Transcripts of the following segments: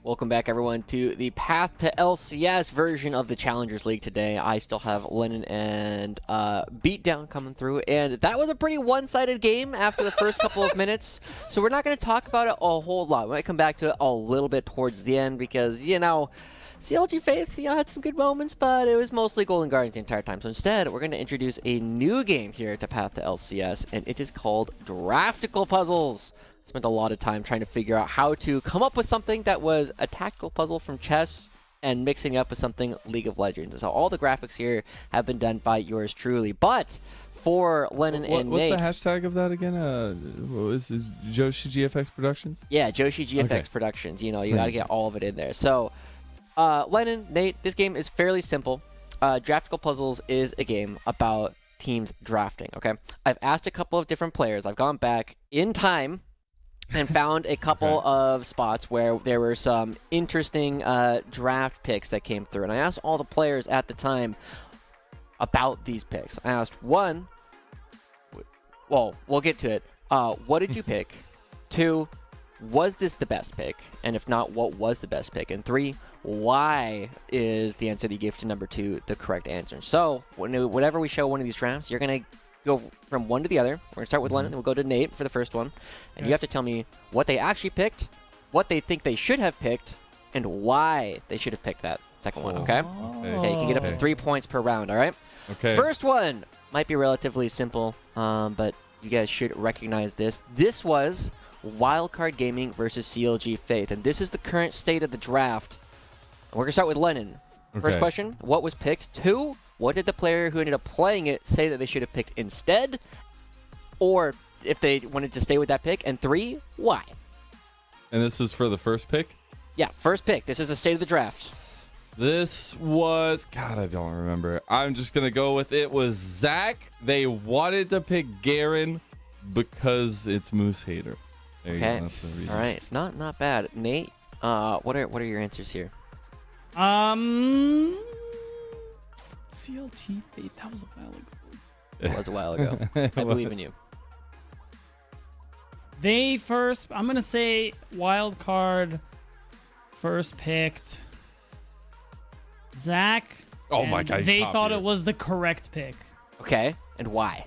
Welcome back, everyone, to the Path to LCS version of the Challengers League today. I still have Lennon and Beatdown coming through, and that was a pretty one-sided game after the first couple of minutes, so we're not going to talk about it a whole lot. We might come back to it a little bit towards the end because, you know, CLG Faith, had some good moments, but it was mostly Golden Guardians the entire time. So instead, we're going to introduce a new game here to Path to LCS, and it is called Draftical Puzzles. Spent a lot of time trying to figure out how to come up with something that was a tactical puzzle from chess and mixing it up with something League of Legends. So all the graphics here have been done by yours truly. But for Lennon and Nate... What's the hashtag of that again? Is Joshi GFX Productions? Yeah, Joshi GFX Productions. You know, you got to get all of it in there. So, Lennon, Nate, this game is fairly simple. Draftical Puzzles is a game about teams drafting, okay? I've asked a couple of different players. I've gone back in time and found a couple of spots where there were some interesting draft picks that came through. And I asked all the players at the time about these picks. I asked, one, well, we'll get to it. What did you pick? Two, was this the best pick? And if not, what was the best pick? And three, why is the answer that you gave to number two the correct answer? So whenever we show one of these drafts, you're going to go from one to the other. We're going to start with Lennon, then we'll go to Nate for the first one. And you have to tell me what they actually picked, what they think they should have picked, and why they should have picked that second one, okay? Okay, you can get up to 3 points per round, all right? Okay. First one might be relatively simple, but you guys should recognize this. This was Wildcard Gaming versus CLG Faith, and this is the current state of the draft. And we're going to start with Lennon. First question, what was picked? Two, what did the player who ended up playing it say that they should have picked instead? Or if they wanted to stay with that pick? And three, why? And this is for the first pick? Yeah, first pick. This is the state of the draft. This was... God, I don't remember. I'm just going to go with it was Zach. They wanted to pick Garen because it's Moose Hater. There you go. That's the reason. All right. Not bad. Nate, what are your answers here? CLG Fate, that was a while ago. It was a while ago. I believe in you. I'm going to say wild card first picked Zach. Oh my God. They thought it was the correct pick. Okay. And why?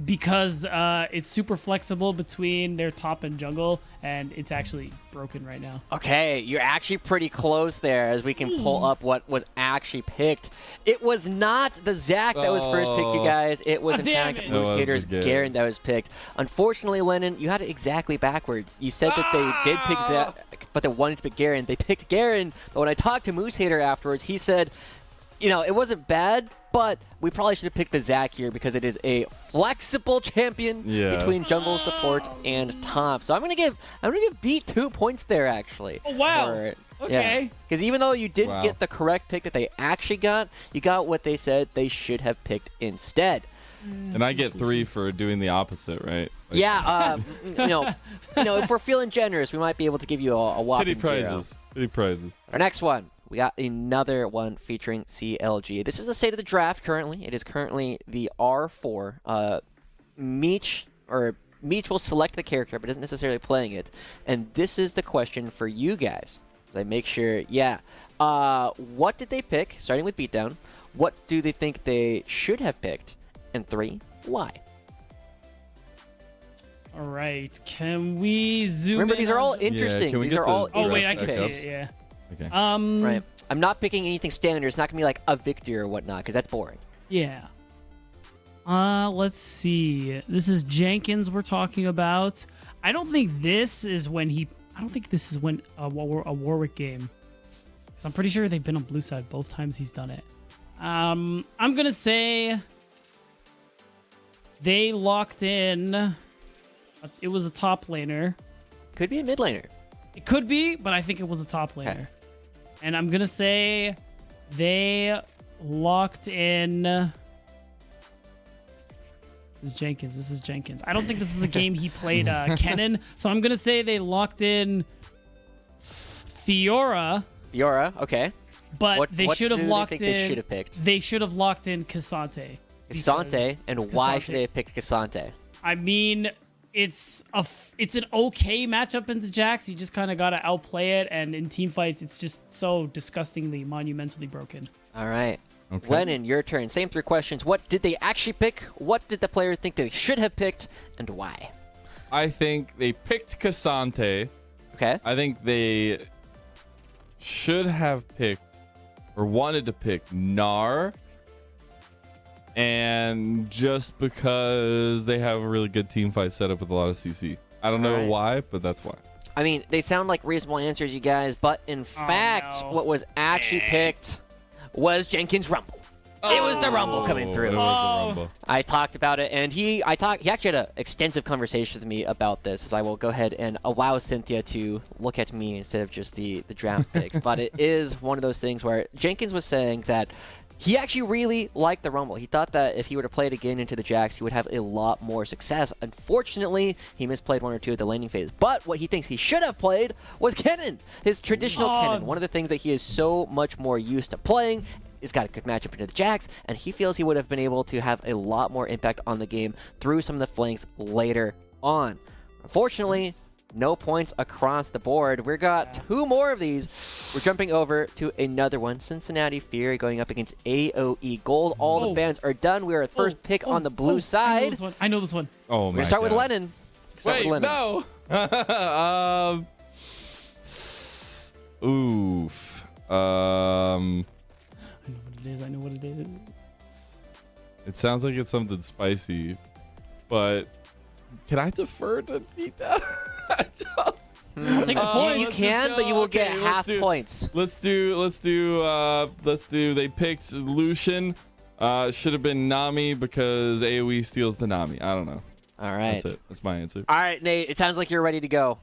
Because it's super flexible between their top and jungle, and it's actually broken right now. Okay, you're actually pretty close there as we can pull up what was actually picked. It was not the Zach that was first picked, you guys. It was, in fact, Moose Hater's Garen that was picked. Unfortunately, Lennon, you had it exactly backwards. You said that they did pick Zach, but they wanted to pick Garen. They picked Garen, but when I talked to Moose Hater afterwards, he said, you know, it wasn't bad, but we probably should have picked the Zach here because it is a flexible champion between jungle support and top. So I'm gonna give Beat 2 points there actually. Oh wow. Okay. Because even though you didn't get the correct pick that they actually got, you got what they said they should have picked instead. And I get 3 for doing the opposite, right? Like, yeah. you know, if we're feeling generous, we might be able to give you a whopping pity prizes. 0. Pity prizes. Our next one. We got another one featuring CLG. This is the state of the draft currently. It is currently the R4. Meech will select the character, but isn't necessarily playing it. And this is the question for you guys. As I make sure, what did they pick? Starting with Beatdown. What do they think they should have picked? And 3, why? All right. Can we zoom Remember, in these are all interesting. Can we These are all Oh, wait, I interesting can picks. see it, yeah. Okay. Right. I'm not picking anything standard. It's not going to be like a victory or whatnot, because that's boring. Yeah. Let's see. This is Jenkins we're talking about. I don't think this is when a Warwick game. Because I'm pretty sure they've been on blue side both times he's done it. I'm going to say they locked in. It was a top laner. Could be a mid laner. It could be, but I think it was a top laner. Okay. And I'm going to say they locked in... This is Jenkins. I don't think this is a game he played Kennen. So I'm going to say they locked in Fiora. Okay. But they should have locked in... They should have picked? They should have locked in Cassante. Cassante? And why should they have picked Cassante? I mean, it's an okay matchup into Jax. You just kind of gotta outplay it, and in team fights, it's just so disgustingly, monumentally broken. All right. Okay. Lennon, your turn. Same 3 questions. What did they actually pick? What did the player think they should have picked, and why? I think they picked Cassante. Okay. I think they should have picked or wanted to pick Gnar. And just because they have a really good team fight setup with a lot of CC. I don't know why, but that's why. I mean, they sound like reasonable answers, you guys, but in fact, what was actually picked was Jenkins' Rumble. It was the Rumble coming through. It was the Rumble. I talked about it, and he actually had an extensive conversation with me about this, as I will go ahead and allow Cynthia to look at me instead of just the draft picks. But it is one of those things where Jenkins was saying that he actually really liked the Rumble. He thought that if he were to play it again into the Jax, he would have a lot more success. Unfortunately, he misplayed 1 or 2 at the laning phase. But what he thinks he should have played was Kennen, his traditional Kennen. One of the things that he is so much more used to playing. He's got a good matchup into the Jax, and he feels he would have been able to have a lot more impact on the game through some of the flanks later on. Unfortunately, no points across the board. We got 2 more of these. We're jumping over to another one. Cincinnati Fury going up against AOE Gold. All the bans are done. We are at first pick on the blue side. I know this one. Oh, We're going to start with Lennon. Wait, no. Oof. I know what it is. It sounds like it's something spicy, but can I defer to Vita? Take the point. You can, but you will get half points. Let's do. They picked Lucian. Should have been Nami because AoE steals the Nami. I don't know. All right. That's it. That's my answer. All right, Nate. It sounds like you're ready to go.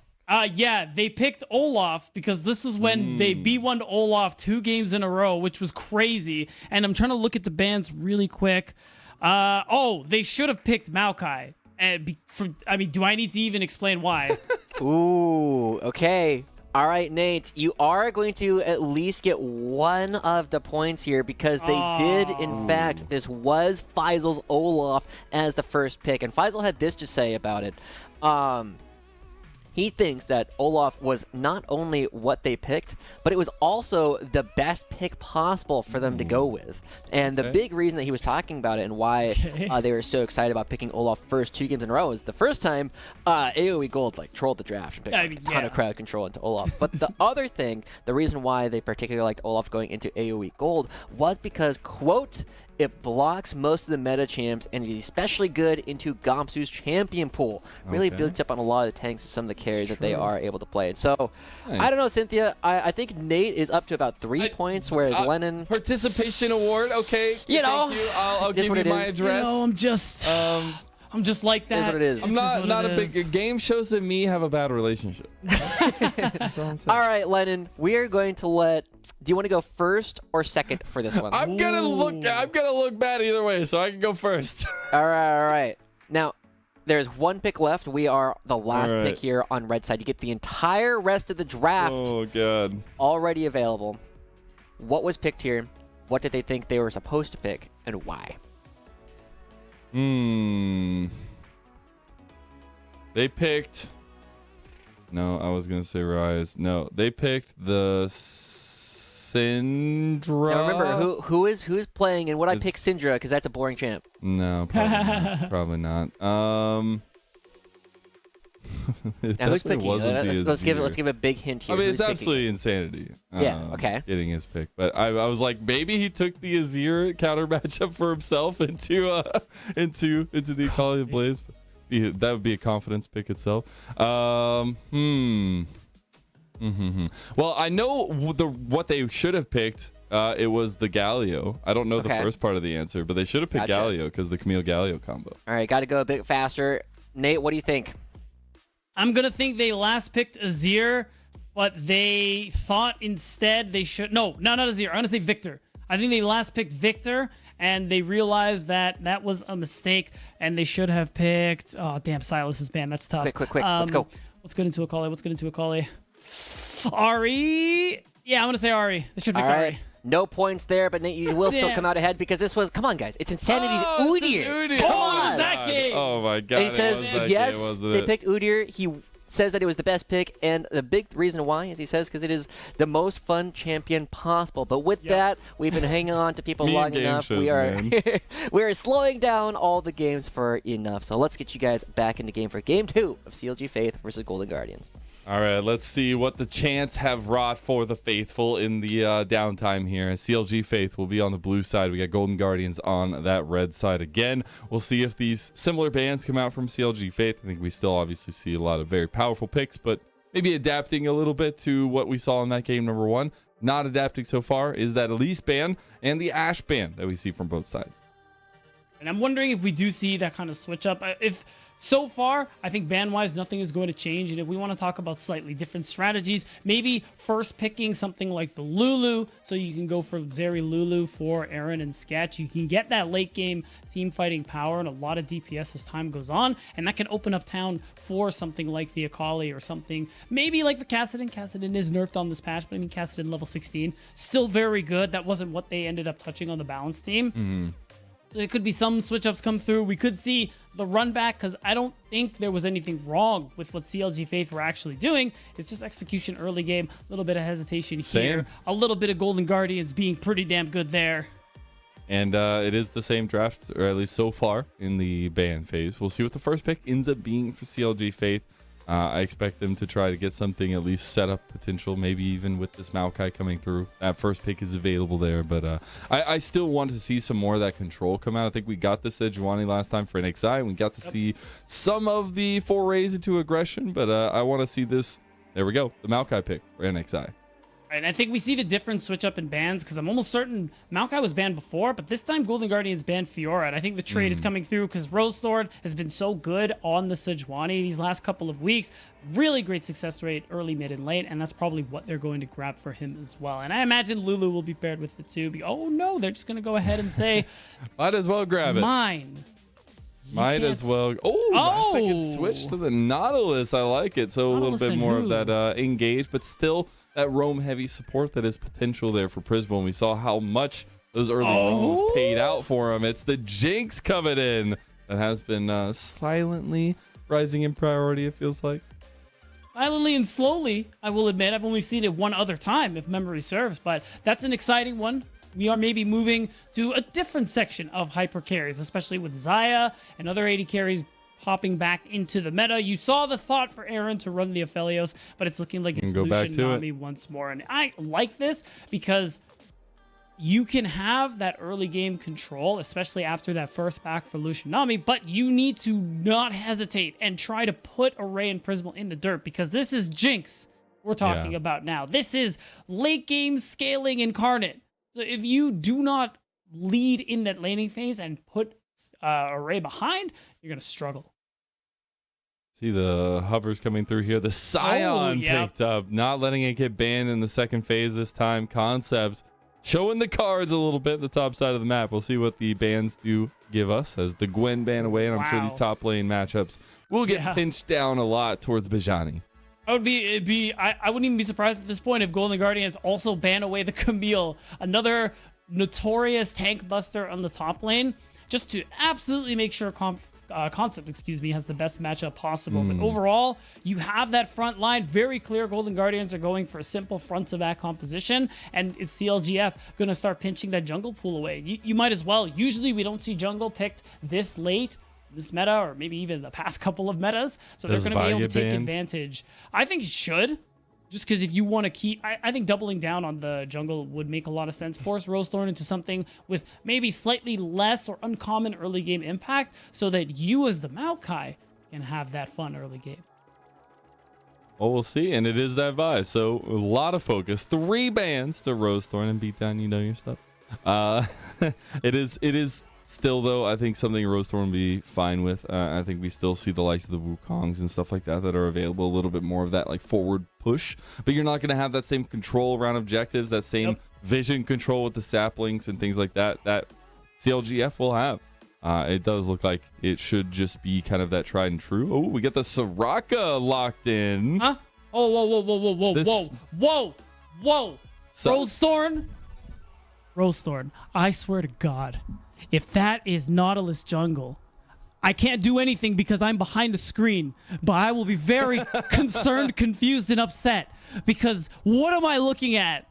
Yeah, they picked Olaf because this is when they B1'd Olaf 2 games in a row, which was crazy. And I'm trying to look at the bans really quick. They should have picked Maokai. Do I need to even explain why? Ooh, okay. All right, Nate, you are going to at least get 1 of the points here because they did, in fact, this was Faisal's Olaf as the first pick. And Faisal had this to say about it. He thinks that Olaf was not only what they picked, but it was also the best pick possible for them to go with. And the big reason that he was talking about it and why they were so excited about picking Olaf first 2 games in a row is the first time AoE Gold trolled the draft and picked a ton of crowd control into Olaf. But the other thing, the reason why they particularly liked Olaf going into AoE Gold was because, quote, it blocks most of the meta champs and is especially good into Gamsu's champion pool. Really builds up on a lot of the tanks and some of the carries that they are able to play. So, I don't know, Cynthia. I think Nate is up to about 3 points, whereas Lennon... Participation award, okay. You know. Thank you. I'll give you my address. I'm just like that. It is what it is. I'm not a big... Game shows and me have a bad relationship. That's all I'm saying. All right, Lennon. We are going to let... Do you want to go first or second for this one? I'm gonna look bad either way, so I can go first. All right. Now, there's 1 pick left. We are the last pick here on red side. You get the entire rest of the draft already available. What was picked here? What did they think they were supposed to pick, and why? They picked... No, I was gonna say Rise. No, they picked the Syndra. Now remember, who's playing and would I pick Syndra because that's a boring champ? No, probably not. Now who's picking? Let's give a big hint here. I mean, it's absolutely insanity. Getting his pick, but I was like, maybe he took the Azir counter matchup for himself into the Equality of Blaze. That would be a confidence pick itself. Well, I know what they should have picked. It was the Galio. I don't know the first part of the answer, but they should have picked Galio because the Camille Galio combo. All right, got to go a bit faster. Nate, what do you think? I'm gonna think they last picked Azir, but they thought instead they should. No, not Azir. I'm gonna say Victor. I think they last picked Victor, and they realized that that was a mistake, and they should have picked... Oh, damn, Silas is banned. That's tough. Quick. Let's go. Let's get into Akali. Ari? Yeah, I'm going to say Ari. They should have picked Ari. No points there, but Nate, you will still come out ahead because this was, come on, guys. It's Insanity's Udyr. Come on. That game. Oh, my God. And he says, yes, they picked Udyr. He says that it was the best pick, and the big reason why is he says because it is the most fun champion possible. But with that, we've been hanging on to people long enough. We are we are slowing down all the games for enough. So let's get you guys back into game for game 2 of CLG Faith versus Golden Guardians. All right, let's see what the chants have wrought for the faithful in the downtime here. CLG Faith will be on the blue side. We got Golden Guardians on that red side again. We'll see if these similar bans come out from CLG Faith. I think we still obviously see a lot of very powerful picks, but maybe adapting a little bit to what we saw in that game number 1. Not adapting so far is that Elise ban and the Ashe ban that we see from both sides. And I'm wondering if we do see that kind of switch up. If so far, I think ban-wise, nothing is going to change. And if we want to talk about slightly different strategies, maybe first picking something like the Lulu, so you can go for Zeri Lulu for Aaron and Sketch. You can get that late game team fighting power and a lot of DPS as time goes on. And that can open up town for something like the Akali or something. Maybe like the Kassadin. Kassadin is nerfed on this patch, but I mean, Kassadin level 16. Still very good. That wasn't what they ended up touching on the balance team. Mm-hmm. So it could be some switch ups come through. We could see the run back because I don't think there was anything wrong with what CLG Faith were actually doing. It's just execution early game, a little bit of hesitation here, a little bit of Golden Guardians being pretty damn good there. And it is the same draft, or at least so far in the ban phase. We'll see what the first pick ends up being for CLG Faith. I expect them to try to get something at least set up potential, maybe even with this Maokai coming through. That first pick is available there, but I still want to see some more of that control come out. I think we got this Sejuani last time for NXI, and we got to see some of the forays into aggression, but I want to see this. There we go, the Maokai pick for NXI. And I think we see the different switch up in bans because I'm almost certain Maokai was banned before, but this time Golden Guardians banned Fiora. And I think the trade is coming through because Rosethorn has been so good on the Sejuani these last couple of weeks. Really great success rate early, mid, and late. And that's probably what they're going to grab for him as well. And I imagine Lulu will be paired with it too. Oh no, they're just going to go ahead and say, might as well grab it. Mine. Might as well. Oh, second switch to the Nautilus. I like it. So Nautilus a little bit more of that engage, but still that roam heavy support that is potential there for Prismo. And we saw how much those early roams paid out for him. It's the Jinx coming in that has been silently rising in priority, it feels like. Silently and slowly, I will admit. I've only seen it one other time, if memory serves, but that's an exciting one. We are maybe moving to a different section of hyper carries, especially with Xayah and other 80 carries hopping back into the meta. You saw the thought for Aaron to run the Aphelios, but it's looking like it's Lucian Nami once more. And I like this because you can have that early game control, especially after that first back for Lucian Nami, but you need to not hesitate and try to put Array and Prismal in the dirt because this is Jinx we're talking about now. This is late game scaling incarnate. So if you do not lead in that laning phase and put Array behind, you're going to struggle. See the hovers coming through here. The Scion picked up, not letting it get banned in the second phase this time. Concept showing the cards a little bit at the top side of the map. We'll see what the bans do give us as the Gwen ban away, and I'm sure these top lane matchups will get pinched down a lot towards Bajani. I wouldn't even be surprised at this point if Golden Guardians also ban away the Camille, another notorious tank buster on the top lane, just to absolutely make sure Concept, has the best matchup possible. But overall, you have that front line very clear. Golden Guardians are going for a simple front to back composition, and it's CLGF going to start pinching that jungle pool away. You might as well. Usually, we don't see jungle picked this late. This meta, or maybe even the past couple of metas, so they're going to be able to take advantage. I think it should, just because if you want to keep, I think doubling down on the jungle would make a lot of sense. Force Rosethorn into something with maybe slightly less or uncommon early game impact, so that you as the Maokai can have that fun early game. Well, we'll see, and it is that vibe. So a lot of focus. 3 bans to Rosethorn and Beatdown. You know your stuff. It is. Still, though, I think something Rosethorn will be fine with. I think we still see the likes of the Wukongs and stuff like that are available. A little bit more of that like forward push, but you're not going to have that same control around objectives, that same vision control with the saplings and things like that CLGF will have. It does look like it should just be kind of that tried and true. Oh, we got the Soraka locked in. Huh? Oh, whoa. So, Rosethorn Rosethorn, I swear to God, if that is Nautilus jungle, I can't do anything because I'm behind a screen, but I will be very concerned, confused, and upset because what am I looking at?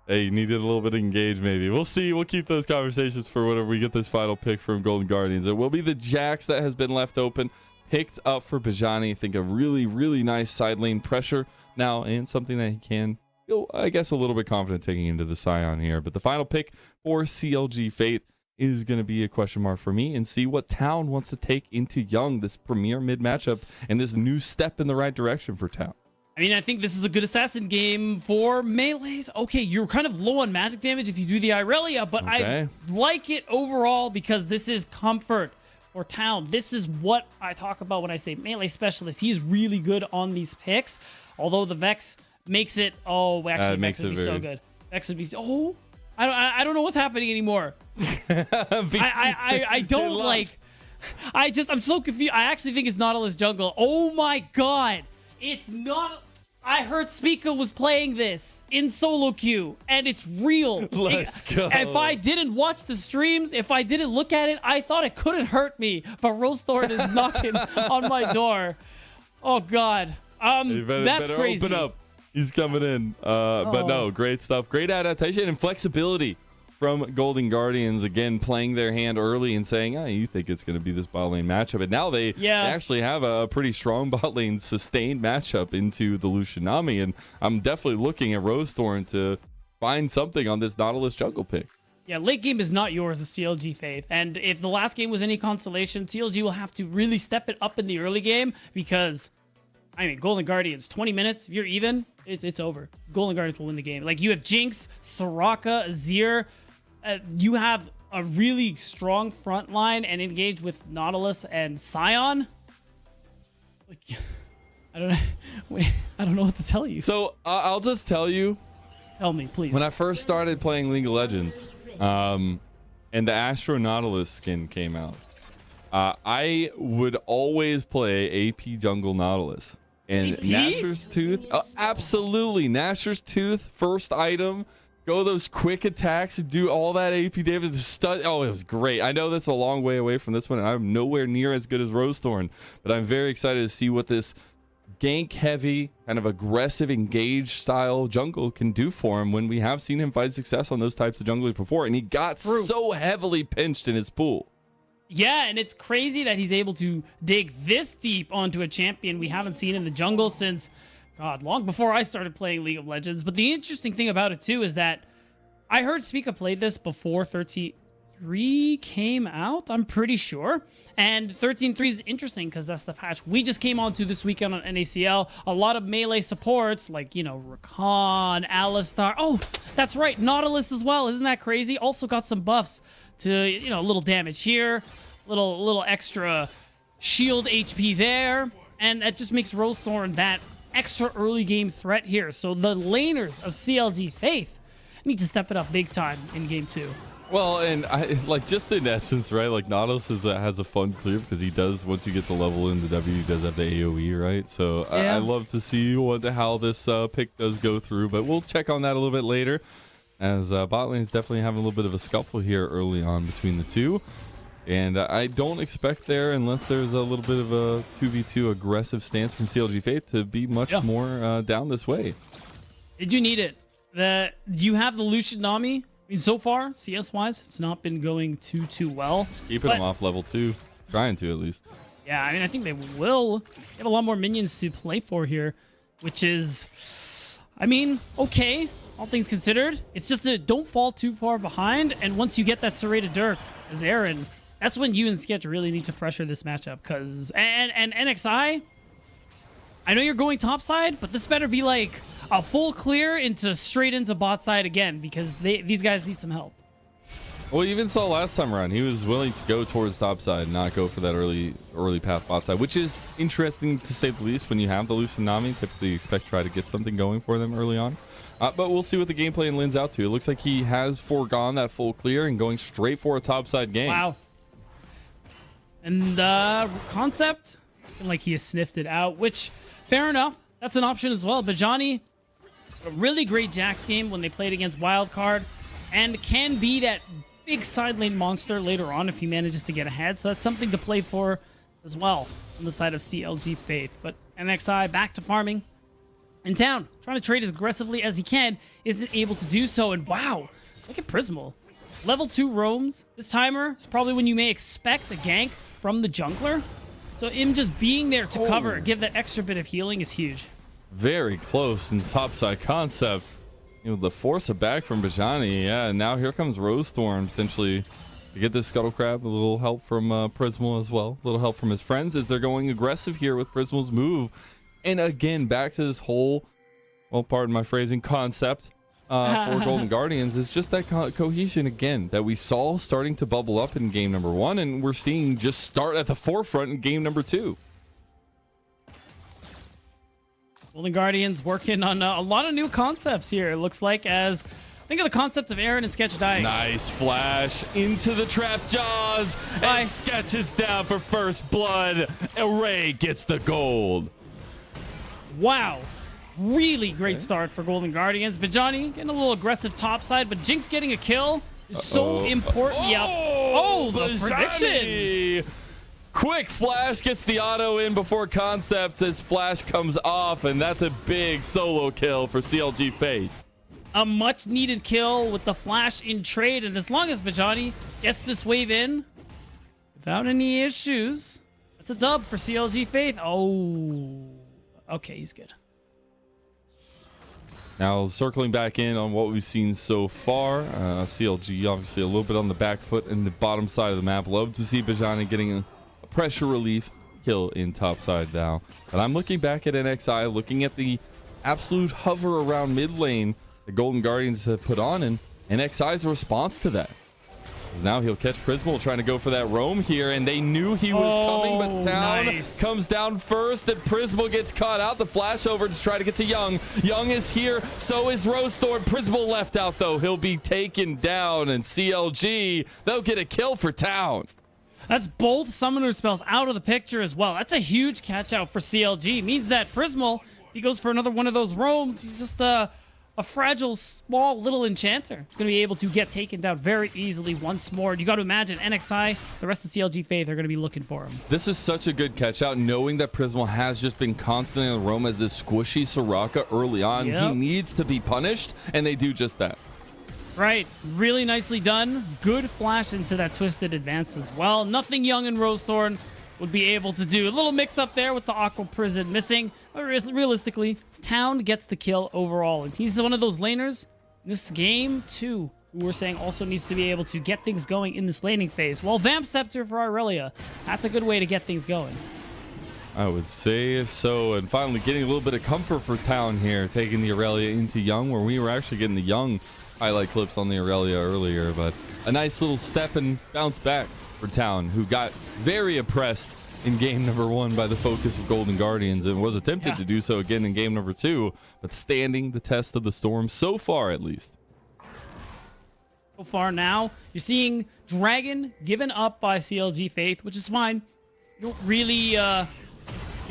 Hey, you needed a little bit of engage, maybe. We'll see. We'll keep those conversations for whenever we get this final pick from Golden Guardians. It will be the Jax that has been left open, picked up for Bajani. I think a really, really nice side lane pressure now, and something that he can feel, I guess, a little bit confident taking into the Scion here. But the final pick for CLG Faith is going to be a question mark for me, and see what Town wants to take into Young, this premier mid matchup, and this new step in the right direction for Town. I mean, I think this is a good assassin game for melees. Okay, you're kind of low on magic damage if you do the Irelia, but I like it overall because this is comfort for Town. This is what I talk about when I say melee specialist. He's really good on these picks, although the Vex makes it... Oh, actually, Vex would be so good. Vex would be... Oh, I don't know what's happening anymore. I don't like... I'm so confused. I actually think it's Nautilus jungle. Oh my God. It's not... I heard Spica was playing this in solo queue, and it's real. Let's go. If I didn't watch the streams, if I didn't look at it, I thought it couldn't hurt me. But Rosethorn is knocking on my door. Oh God. That's crazy. Open up. He's coming in. But no, great stuff. Great adaptation and flexibility from Golden Guardians, again playing their hand early and saying, oh, you think it's going to be this bot lane matchup, and now they actually have a pretty strong bot lane sustained matchup into the Lucianami, and I'm definitely looking at Rosethorn to find something on this Nautilus jungle pick. Yeah, late game is not yours as CLG Faith, and if the last game was any consolation, CLG will have to really step it up in the early game because, I mean, Golden Guardians, 20 minutes, if you're even, it's over. Golden Guardians will win the game. Like, you have Jinx, Soraka, Azir. You have a really strong front line and engage with Nautilus and Scion. Like, I don't know what to tell you. So I'll just tell you. Tell me, please. When I first started playing League of Legends, and the Astro Nautilus skin came out, I would always play AP Jungle Nautilus. And AP? Nashor's Tooth, absolutely. Nashor's Tooth, first item. Go those quick attacks and do all that AP damage. Oh, it was great. I know that's a long way away from this one, and I'm nowhere near as good as Rosethorn, but I'm very excited to see what this gank-heavy, kind of aggressive, engaged style jungle can do for him when we have seen him find success on those types of junglers before, and he got so heavily pinched in his pool. Yeah, and it's crazy that he's able to dig this deep onto a champion we haven't seen in the jungle since... God, long before I started playing League of Legends. But the interesting thing about it, too, is that I heard Spica played this before 13.3 came out, I'm pretty sure. And 13.3 is interesting because that's the patch we just came onto this weekend on NACL. A lot of melee supports like, you know, Rakan, Alistar. Oh, that's right, Nautilus as well. Isn't that crazy? Also got some buffs to, you know, a little damage here, little extra shield HP there. And that just makes Rosethorn that extra early game threat here. So the laners of CLG Faith need to step it up big time in game 2. Well, and like just in essence, right? Like Nautilus has a fun clear because he does, once you get the level in the W, he does have the AoE, right? So I love to see how this pick does go through, but we'll check on that a little bit later, as bot lane's definitely having a little bit of a scuffle here early on between the two. And I don't expect there, unless there's a little bit of a 2v2 aggressive stance from CLG Faith, to be much more down this way. Did you need it? You have the Lucianami. I mean, so far, CS-wise, it's not been going too well. Keeping them off level 2. Trying to, at least. Yeah, I mean, I think they will. They have a lot more minions to play for here, which is, I mean, okay, all things considered. It's just that don't fall too far behind, and once you get that serrated Dirk as Aaron, that's when you and Sketch really need to pressure this matchup, because and NXI, I know you're going topside, but this better be like a full clear straight into bot side again, because these guys need some help. Well, you even saw last time around, he was willing to go towards topside, not go for that early path bot side, which is interesting to say the least. When you have the Lucianami, typically you expect to try to get something going for them early on. But we'll see what the gameplay lends out to. It looks like he has foregone that full clear and going straight for a topside game. Wow. And concept, like he has sniffed it out, which, fair enough. That's an option as well. But Johnny, a really great Jax game when they played against Wildcard. and can be that big side lane monster later on if he manages to get ahead. So that's something to play for as well on the side of CLG Faith. But NXI back to farming in town, trying to trade as aggressively as he can, isn't able to do so. And wow, look at Prismal. Level 2 roams. This timer is probably when you may expect a gank from the jungler. So him just being there to cover, give that extra bit of healing is huge. Very close in topside concept. You know, the force it back from Bajani. Yeah, now here comes Rosethorn potentially to get this Scuttle Crab. A little help from Prismal as well. A little help from his friends as they're going aggressive here with Prismal's move. And again, back to this whole, well, pardon my phrasing, concept for Golden Guardians is just that cohesion again that we saw starting to bubble up in game number 1, and we're seeing just start at the forefront in game number 2. Golden Guardians working on a lot of new concepts here, it looks like, as think of the concept of Aaron and Sketch dying. Nice flash into the trap jaws, and Sketch is down for first blood. Array gets the gold. Wow. Really great start for Golden Guardians. Bajani getting a little aggressive topside, but Jinx getting a kill is so important. Yep. Oh, the prediction. Quick flash gets the auto in before concept as flash comes off, and that's a big solo kill for CLG Fate. A much needed kill with the flash in trade, and as long as Bajani gets this wave in without any issues, that's a dub for CLG Faith. Oh, okay, he's good. Now, circling back in on what we've seen so far, CLG obviously a little bit on the back foot in the bottom side of the map. Love to see Bajani getting a pressure relief kill in top side now. But I'm looking back at NXI, looking at the absolute hover around mid lane the Golden Guardians have put on, and NXI's response to that. Now he'll catch Prismal trying to go for that roam here, and they knew he was coming, but down comes down first, and Prismal gets caught out. The flash over to try to get to Young. Young is here, so is Rosethorn. Prismal left out though. He'll be taken down, and CLG, they'll get a kill for town. That's both summoner spells out of the picture as well. That's a huge catch out for CLG. It means that Prismal, if he goes for another one of those roams, he's just a fragile, small, little enchanter. It's going to be able to get taken down very easily once more. You got to imagine NXI, the rest of CLG Faith are going to be looking for him. This is such a good catch out, knowing that Prismal has just been constantly on the roam as this squishy Soraka early on. Yep. He needs to be punished, and they do just that. Right. Really nicely done. Good flash into that twisted advance as well. Nothing Young and Rosethorn would be able to do. A little mix up there with the Aqua Prison missing. But realistically, Town gets the kill overall. And he's one of those laners in this game, too, who we're saying also needs to be able to get things going in this laning phase. Well, Vamp Scepter for Aurelia. That's a good way to get things going. I would say so. And finally getting a little bit of comfort for Town here, taking the Aurelia into Young, where we were actually getting the Young highlight clips on the Aurelia earlier. But a nice little step and bounce back for Town, who got very oppressed in game number 1 by the focus of Golden Guardians and was attempted to do so again in game number 2, but standing the test of the storm so far, at least. So far now, you're seeing Dragon given up by CLG Faith, which is fine. You don't really, you're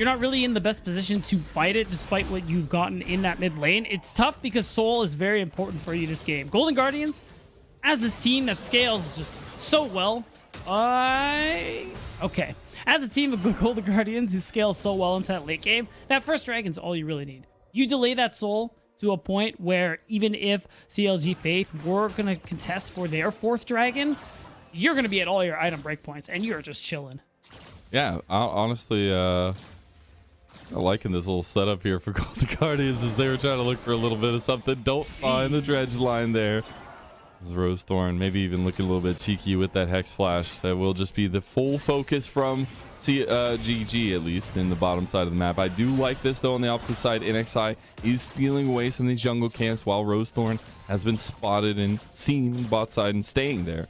not really in the best position to fight it despite what you've gotten in that mid lane. It's tough because Soul is very important for you this game. Golden Guardians, as this team that scales just so well, okay. As a team of Golden Guardians who scale so well into that late game, that first dragon's all you really need. You delay that soul to a point where even if CLG Faith were going to contest for their 4th dragon, you're going to be at all your item breakpoints, and you're just chilling. Yeah, honestly, I'm liking this little setup here for Golden Guardians as they were trying to look for a little bit of something. Don't find the dredge line there. Rosethorn maybe even looking a little bit cheeky with that Hex Flash. That will just be the full focus from GG, at least in the bottom side of the map. I do like this though. On the opposite side, NXI is stealing away some of these jungle camps while Rosethorn has been spotted and seen on the bot side and staying there.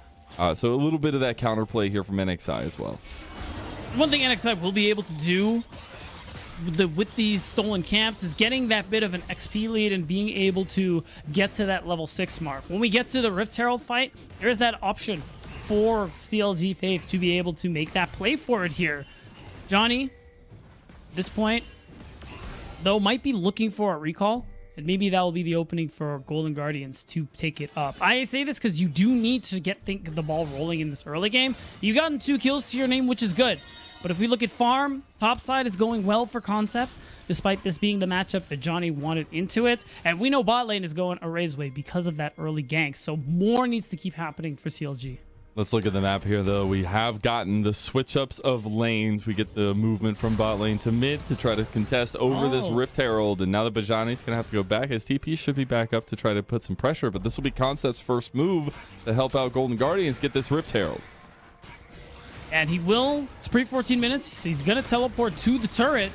So a little bit of that counterplay here from NXI as well. One thing NXI will be able to do with these stolen camps is getting that bit of an XP lead and being able to get to that level 6 mark. When we get to the Rift Herald fight, there is that option for CLG Faith to be able to make that play for it here. Johnny, at this point, though, might be looking for a recall And maybe that will be the opening for Golden Guardians to take it up. I say this because you do need to get the ball rolling in this early game. You've gotten 2 kills to your name, which is good. But if we look at farm, top side is going well for Concept, despite this being the matchup that Johnny wanted into it. And we know bot lane is going Array's way because of that early gank. So more needs to keep happening for CLG. Let's look at the map here, though. We have gotten the switch-ups of lanes. We get the movement from bot lane to mid to try to contest over this Rift Herald. And now that Bajani's going to have to go back. His TP should be back up to try to put some pressure. But this will be Concept's first move to help out Golden Guardians get this Rift Herald. And he will. It's pre-14 minutes, so he's going to teleport to the turret.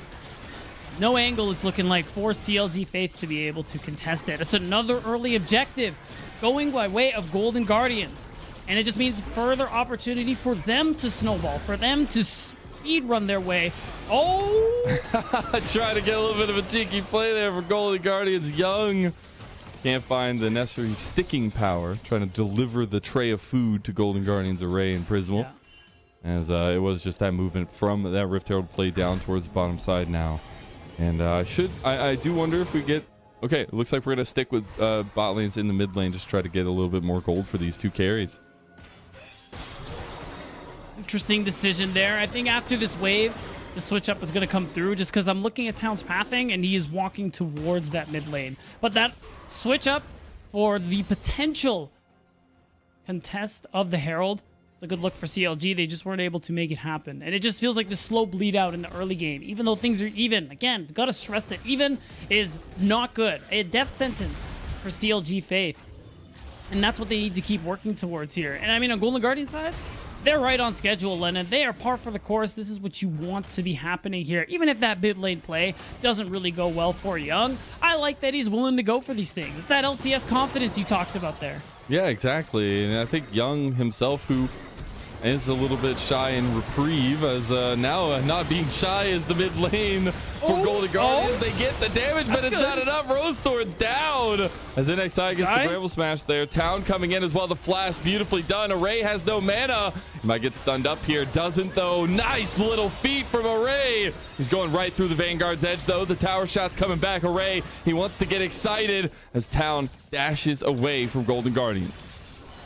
No angle, it's looking like, for CLG Faith to be able to contest it. It's another early objective going by way of Golden Guardians. And it just means further opportunity for them to snowball, for them to speed run their way. Oh! Try to get a little bit of a cheeky play there for Golden Guardians. Young can't find the necessary sticking power, trying to deliver the tray of food to Golden Guardians Array and Prismal. Yeah. As it was just that movement from that Rift Herald play down towards the bottom side now. And I do wonder if we get... Okay, it looks like we're going to stick with bot lanes in the mid lane, just try to get a little bit more gold for these 2 carries. Interesting decision there. I think after this wave, the switch up is going to come through just because I'm looking at Town's pathing and he is walking towards that mid lane. But that switch up for the potential contest of the Herald, it's a good look for CLG. They just weren't able to make it happen. And it just feels like the slow bleed out in the early game. Even though things are even. Again, gotta stress that even is not good. A death sentence for CLG Faith. And that's what they need to keep working towards here. And I mean, on Golden Guardian side, they're right on schedule, Lennon. They are par for the course. This is what you want to be happening here. Even if that mid lane play doesn't really go well for Young, I like that he's willing to go for these things. It's that LCS confidence you talked about there. Yeah, exactly. And I think Young himself, who is a little bit shy in reprieve, as now not being shy is the mid lane for Golden Guardians. They get the damage, but it's not enough. Rose Thorn's down as NXI gets the Bramble Smash there. Town coming in as well. The flash beautifully done. Array has no mana. He might get stunned up here. Doesn't, though. Nice little feat from Array. He's going right through the Vanguard's edge, though. The tower shot's coming back. Array, he wants to get excited as Town dashes away from Golden Guardians.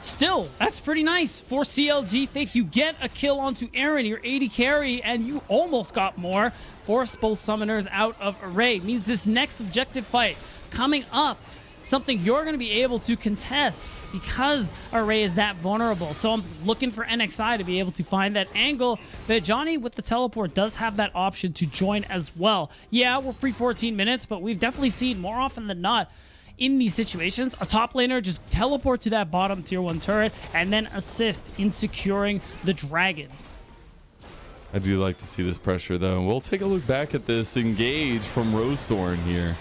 Still, that's pretty nice for CLG Faith. You get a kill onto Aaron, your 80 carry, and you almost got more. Forced both summoners out of Array. Means this next objective fight coming up, something you're going to be able to contest because Array is that vulnerable. So I'm looking for NXI to be able to find that angle. But Johnny with the teleport does have that option to join as well. Yeah, we're pre-14 minutes, but we've definitely seen more often than not in these situations, a top laner just teleport to that bottom tier 1 turret and then assist in securing the dragon. I do like to see this pressure, though. We'll take a look back at this engage from Rosethorn here.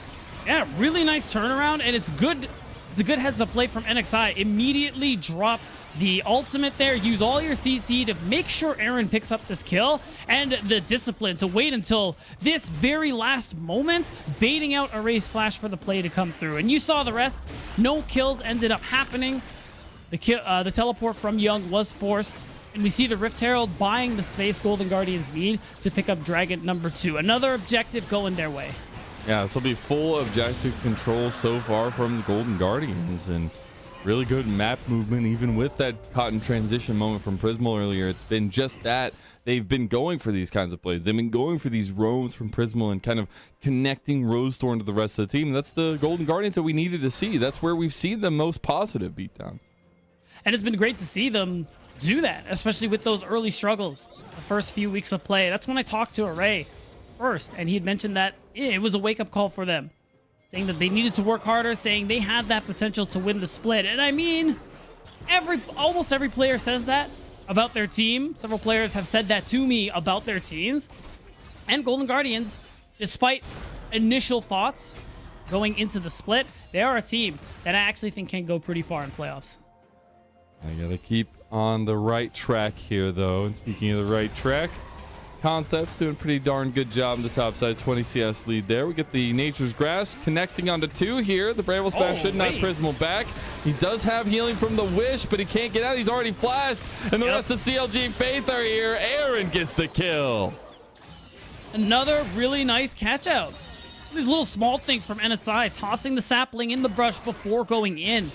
Yeah, really nice turnaround, and it's good. It's a good heads-up play from NXI. Immediately drop the ultimate there. Use all your CC to make sure Aaron picks up this kill, and the discipline to wait until this very last moment, baiting out Array's flash for the play to come through. And you saw the rest. No kills ended up happening. The teleport from Young was forced, and we see the Rift Herald buying the space Golden Guardians need to pick up Dragon number 2. Another objective going their way. Yeah, this will be full objective control so far from the Golden Guardians, and really good map movement, even with that caught in transition moment from Prismal earlier. It's been just that. They've been going for these kinds of plays. They've been going for these roams from Prismal and kind of connecting Rosethorn to the rest of the team. That's the Golden Guardians that we needed to see. That's where we've seen the most positive beatdown. And it's been great to see them do that, especially with those early struggles, the first few weeks of play. That's when I talked to Array first, and he had mentioned that it was a wake-up call for them, saying that they needed to work harder, saying they had that potential to win the split. And I mean, almost every player says that about their team. Several players have said that to me about their teams. And Golden Guardians, despite initial thoughts going into the split, they are a team that I actually think can go pretty far in playoffs. I gotta keep on the right track here, though. And speaking of the right track, Concept's doing a pretty darn good job in the top side. 20 CS lead there. We get the Nature's Grasp connecting onto 2 here. The Bramble Smash should not Prismal back. He does have healing from the Wish, but he can't get out. He's already flashed. And the rest of CLG Faith are here. Aaron gets the kill. Another really nice catch out These little small things from NSI, tossing the sapling in the brush before going in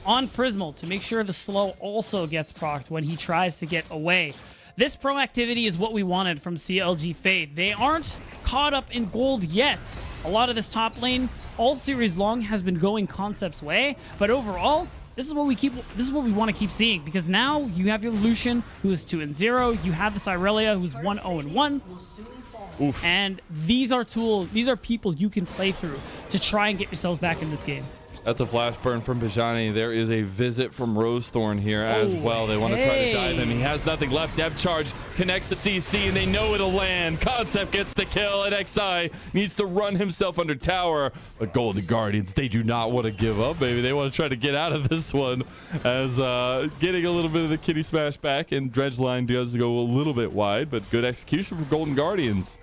on Prismal to make sure the slow also gets procced when he tries to get away. This proactivity is what we wanted from CLG Fade. They aren't caught up in gold yet. A lot of this top lane all series long has been going Concept's way, but overall, this is what we want to keep seeing, because now you have your Lucian, who is 2-0. You have this Irelia, who's 1-0-1. Oof. And these are people you can play through to try and get yourselves back in this game. That's a flash burn from Bijani. There is a visit from Rosethorn here as well. They want to try to dive him. He has nothing left. Depth charge connects the CC, and they know it'll land. Concept gets the kill, and XI needs to run himself under tower. But Golden Guardians, they do not want to give up, baby. They want to try to get out of this one, as getting a little bit of the kitty smash back, and Dredge line does go a little bit wide, but good execution from Golden Guardians.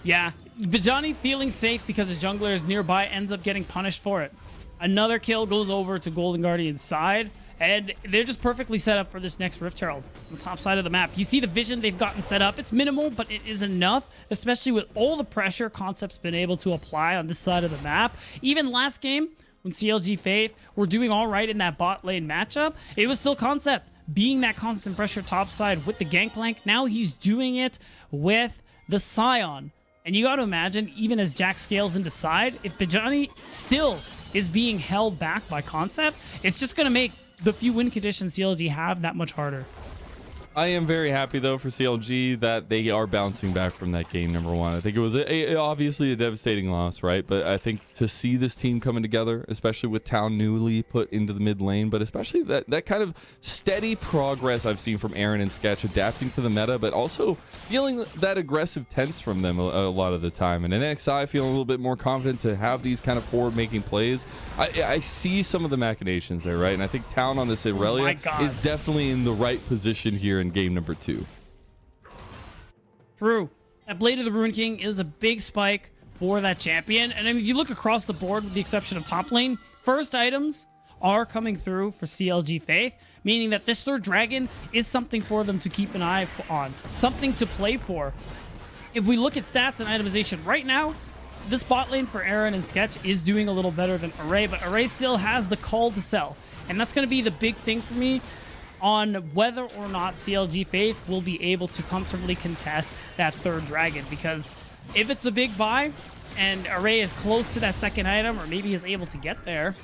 Yeah, Bijani feeling safe because his jungler is nearby, ends up getting punished for it. Another kill goes over to Golden Guardian's side, and they're just perfectly set up for this next Rift Herald on the top side of the map. You see the vision they've gotten set up. It's minimal, but it is enough, especially with all the pressure Concept's been able to apply on this side of the map. Even last game, when CLG Faith were doing all right in that bot lane matchup, it was still Concept being that constant pressure top side with the Gangplank. Now he's doing it with the Scion. And you got to imagine, even as Jack scales into side, if Bijani still is being held back by Concept, it's just going to make the few win conditions CLG have that much harder. I am very happy, though, for CLG that they are bouncing back from that game, number one. I think it was obviously a devastating loss, right? But I think to see this team coming together, especially with Town newly put into the mid lane, but especially that kind of steady progress I've seen from Aaron and Sketch, adapting to the meta, but also feeling that aggressive tense from them a lot of the time. And NXI feeling a little bit more confident to have these kind of forward-making plays. I see some of the machinations there, right? And I think Town on this Irelia is definitely in the right position here in game number 2. True. That Blade of the Ruin King is a big spike for that champion. And I mean, if you look across the board, with the exception of top lane, first items are coming through for CLG Faith, meaning that this third dragon is something for them to keep an eye on, something to play for. If we look at stats and itemization right now, this bot lane for Aaron and Sketch is doing a little better than Array, but Array still has the call to sell. And that's going to be the big thing for me on whether or not CLG Faith will be able to comfortably contest that third dragon. Because if it's a big buy and Array is close to that second item, or maybe is able to get there,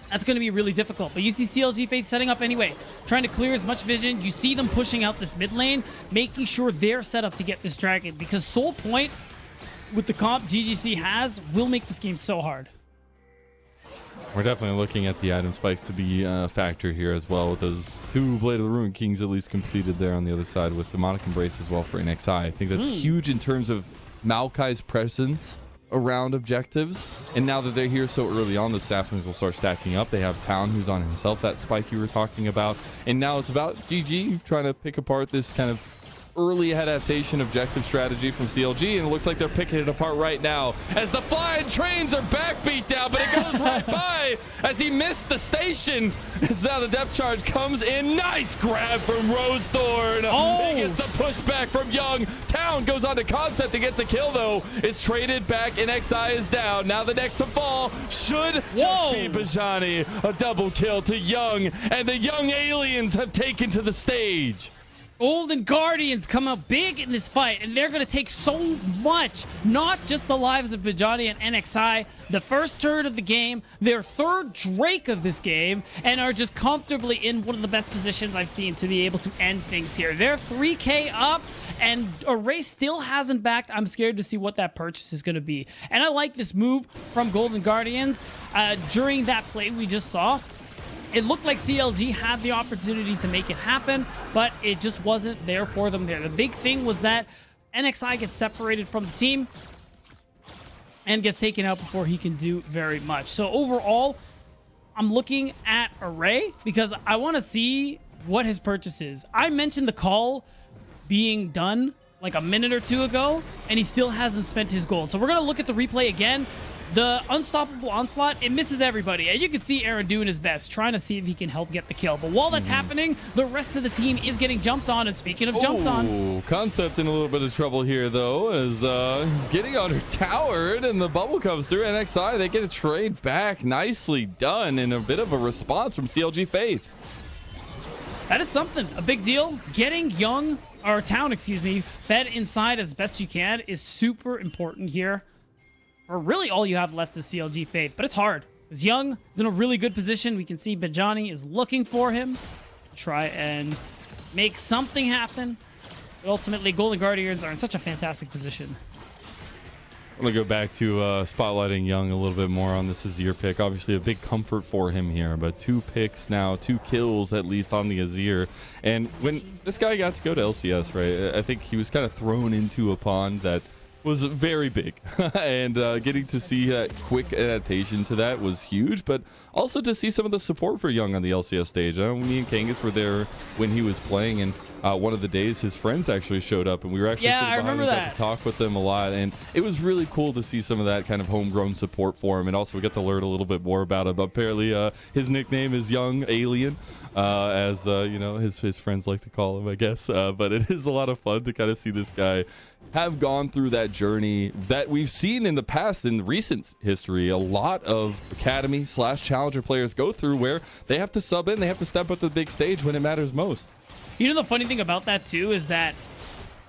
that's going to be really difficult. But you see CLG Faith setting up anyway, trying to clear as much vision. You see them pushing out this mid lane, making sure they're set up to get this dragon, because Soul Point, with the comp GGC has, will make this game so hard. We're definitely looking at the item spikes to be a factor here as well, with those 2 Blade of the Ruin Kings at least completed there on the other side, with Demonic Embrace as well for NXI. I think that's huge in terms of Maokai's presence around objectives. And now that they're here so early on, the saplings will start stacking up. They have Town, who's on himself, that spike you were talking about. And now it's about GG trying to pick apart this kind of early adaptation objective strategy from CLG, and it looks like they're picking it apart right now as the flying trains are backbeat down, but it goes right by as he missed the station. As now the depth charge comes in. Nice grab from Rosethorn. He gets the pushback from Young. Town goes on to Concept and gets a kill, though. It's traded back, and XI is down. Now the next to fall should just be Bijani. A double kill to Young, and the Young aliens have taken to the stage. Golden Guardians come out big in this fight, and they're going to take so much, not just the lives of Bijani and NXI, the first turret of the game, their third Drake of this game, and are just comfortably in one of the best positions I've seen to be able to end things here. They're 3K up, and Array still hasn't backed. I'm scared to see what that purchase is going to be. And I like this move from Golden Guardians. During that play we just saw, it looked like CLG had the opportunity to make it happen, but it just wasn't there for them there. The big thing was that NXI gets separated from the team and gets taken out before he can do very much. So overall, I'm looking at Array because I want to see what his purchase is. I mentioned the call being done like a minute or two ago, and he still hasn't spent his gold. So we're going to look at the replay again. the unstoppable onslaught, it misses everybody. And you can see Aaron doing his best, trying to see if he can help get the kill. But while that's happening, the rest of the team is getting jumped on. And speaking of jumped on, Concept in a little bit of trouble here, though, as he's getting under towered, and the bubble comes through. NXI, they get a trade back. Nicely done, and a bit of a response from CLG Faith. that is something, a big deal. Getting Young, or Town, excuse me, fed inside as best you can is super important here. Or really all you have left is CLG Faith, but it's hard. Because Young is in a really good position. We can see Bajani is looking for him to try and make something happen. But ultimately, Golden Guardians are in such a fantastic position. I'm going to go back to spotlighting Young a little bit more on this Azir pick. Obviously, a big comfort for him here, but 2 picks now, 2 kills at least on the Azir. And when this guy got to go to LCS, right, I think he was kind of thrown into a pond that was very big. And getting to see that quick adaptation to that was huge, but also to see some of the support for Young on the LCS stage. Me and Kangas were there when he was playing, and one of the days his friends actually showed up, and we were actually I remember got to talk with them a lot, and it was really cool to see some of that kind of homegrown support for him. And also we got to learn a little bit more about him. Apparently his nickname is Young Alien, as you know, his friends like to call him, I guess. But it is a lot of fun to kind of see this guy have gone through that journey that we've seen in the past, in recent history. A lot of academy / challenger players go through, where they have to sub in, they have to step up to the big stage when it matters most. You know, the funny thing about that too is that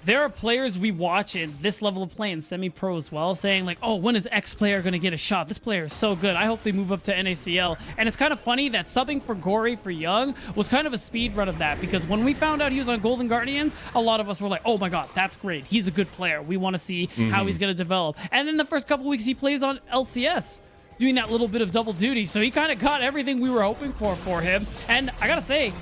there are players we watch in this level of play, in semi-pro as well, saying like, oh, when is X player going to get a shot? This player is so good. I hope they move up to NACL. And it's kind of funny that subbing for Gory for Young was kind of a speed run of that, because when we found out he was on Golden Guardians, a lot of us were like, oh my God, that's great. He's a good player. We want to see how he's going to develop. And then the first couple weeks he plays on LCS, doing that little bit of double duty. So he kind of got everything we were hoping for him. And I got to say,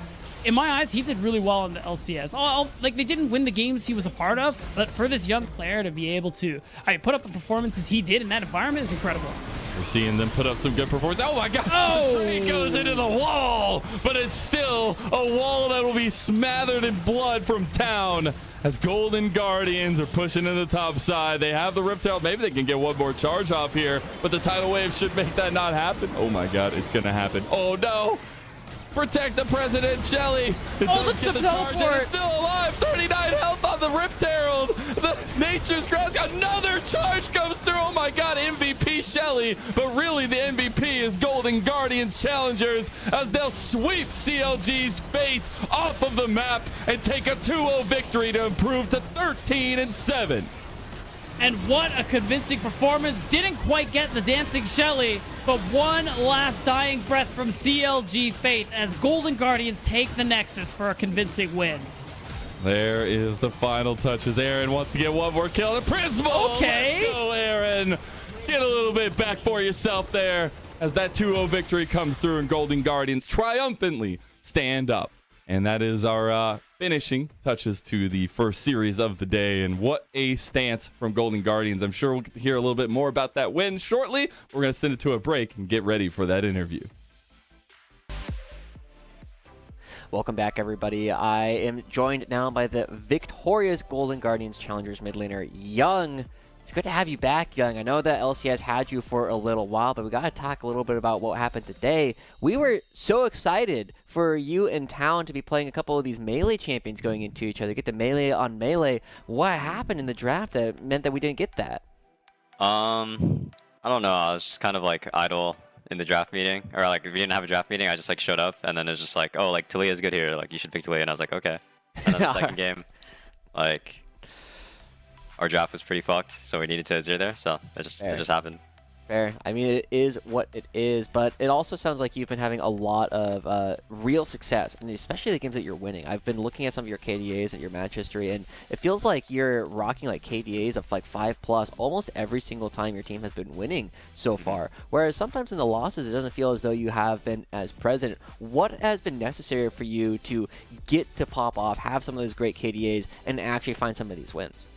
in my eyes, he did really well in the LCS. Like, they didn't win the games he was a part of, but for this young player to be able to put up the performances he did in that environment is incredible. We're seeing them put up some good performance. Oh my God! The trade goes into the wall, but it's still a wall that will be smothered in blood from Town, as Golden Guardians are pushing in the top side. They have the Riptail. Maybe they can get one more charge off here, but the tidal wave should make that not happen. Oh my God, it's gonna happen. Oh no! Protect the President, Shelly. It does get the charge, and it's still alive. 39 health on the Rift Herald. The Nature's Grass. Another charge comes through. Oh my God, MVP Shelly. But really, the MVP is Golden Guardians Challengers, as they'll sweep CLG's Faith off of the map and take a 2-0 victory to improve to 13-7. And what a convincing performance. Didn't quite get the dancing Shelly, but one last dying breath from CLG Faith as Golden Guardians take the Nexus for a convincing win. There is the final touches. Aaron wants to get one more kill. The Prismal. Okay. Let's go, Aaron. Get a little bit back for yourself there, as that 2-0 victory comes through, and Golden Guardians triumphantly stand up. And that is our finishing touches to the first series of the day. And what a stance from Golden Guardians. I'm sure we'll get to hear a little bit more about that win shortly. We're going to send it to a break and get ready for that interview. Welcome back, everybody. I am joined now by the victorious Golden Guardians Challengers mid laner, Young. It's good to have you back, Young. I know that LCS had you for a little while, but we got to talk a little bit about what happened today. We were so excited for you and Town to be playing a couple of these melee champions going into each other, get the melee on melee. What happened in the draft that meant that we didn't get that? I don't know. I was just kind of like idle in the draft meeting, or like if we didn't have a draft meeting, I just like showed up, and then it was just like, oh, like Talia's good here, like you should pick Talia, and I was like, okay. And then the second game, like, our draft was pretty fucked, so we needed to Azir there, so it just happened. Fair. I mean, it is what it is, but it also sounds like you've been having a lot of real success, and especially the games that you're winning. I've been looking at some of your KDAs and your match history, and it feels like you're rocking like KDAs of like 5+ almost every single time your team has been winning so far. Whereas sometimes in the losses, it doesn't feel as though you have been as present. What has been necessary for you to get to pop off, have some of those great KDAs, and actually find some of these wins?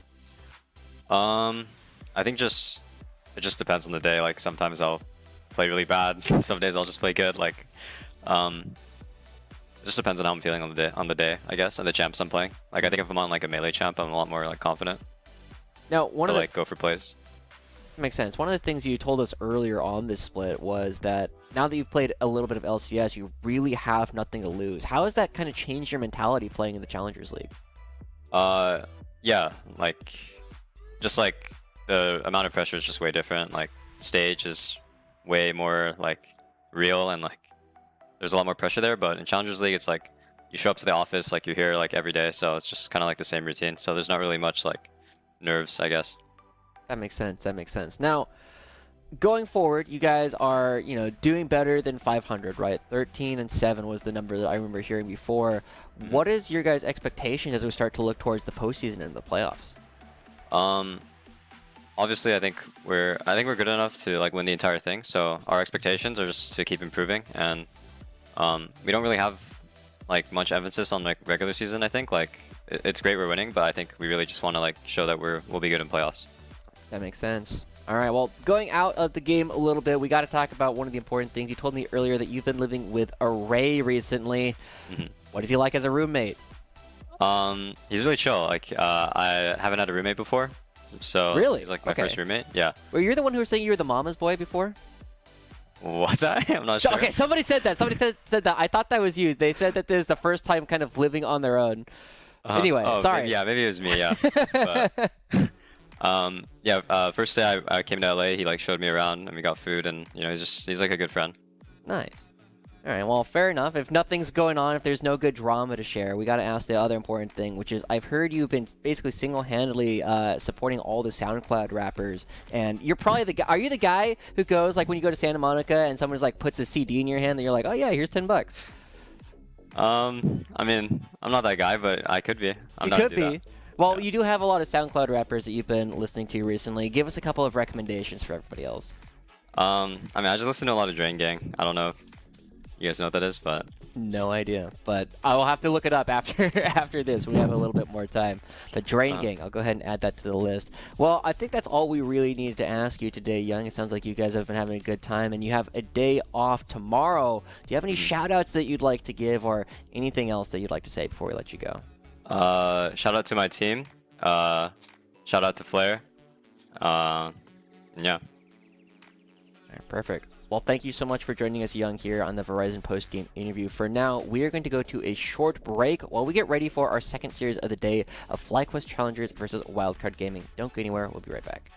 I think it just depends on the day. Like sometimes I'll play really bad, some days I'll just play good. Like, it just depends on how I'm feeling on the day, I guess, and the champs I'm playing. Like I think if I'm on like a melee champ, I'm a lot more like confident. Now, go for plays. Makes sense. One of the things you told us earlier on this split was that now that you've played a little bit of LCS, you really have nothing to lose. How has that kind of changed your mentality playing in the Challengers League? Yeah, like, just like the amount of pressure is just way different. Like, stage is way more like real, and like there's a lot more pressure there. But in Challengers League, it's like you show up to the office, like you're here like every day, so it's just kind of like the same routine. So there's not really much like nerves, I guess. That makes sense. That makes sense. Now, going forward, you guys are, doing better than 500, right? 13-7 was the number that I remember hearing before. What is your guys' expectations as we start to look towards the postseason and the playoffs? Obviously, I think we're good enough to like win the entire thing. So our expectations are just to keep improving, and we don't really have like much emphasis on like regular season. I think like it's great we're winning, but I think we really just want to like show that we'll be good in playoffs. That makes sense. All right, well, going out of the game a little bit, we got to talk about one of the important things. You told me earlier that you've been living with Array recently. What is he like as a roommate? He's really chill. Like, I haven't had a roommate before, so really? He's like my first roommate. Yeah. Well, you're the one who was saying you were the mama's boy before? Was I? I'm not sure. Okay, somebody said that. Somebody said that. I thought that was you. They said that this is the first time kind of living on their own. Anyway, sorry. Maybe it was me. Yeah. But, first day I came to LA, he like showed me around and we got food, and he's like a good friend. Nice. All right, well, fair enough. If nothing's going on, if there's no good drama to share, we got to ask the other important thing, which is I've heard you've been basically single-handedly supporting all the SoundCloud rappers, and you're probably the guy. Are you the guy who goes like when you go to Santa Monica and someone's like puts a CD in your hand, and you're like, oh yeah, here's $10? I mean, I'm not that guy, but I could be. I'm not could do be. That. Well, you do have a lot of SoundCloud rappers that you've been listening to recently. Give us a couple of recommendations for everybody else. I mean, I just listen to a lot of Drain Gang. I don't know if you guys know what that is, but no idea. But I will have to look it up after this. We have a little bit more time. The Drain Gang. I'll go ahead and add that to the list. Well, I think that's all we really needed to ask you today, Young. It sounds like you guys have been having a good time, and you have a day off tomorrow. Do you have any shout-outs that you'd like to give, or anything else that you'd like to say before we let you go? Shout out to my team. Shout out to Flair. Yeah. All right, perfect. Well, thank you so much for joining us, Young, here on the Verizon post-game interview. For now, we are going to go to a short break while we get ready for our second series of the day of FlyQuest Challengers versus Wildcard Gaming. Don't go anywhere. We'll be right back.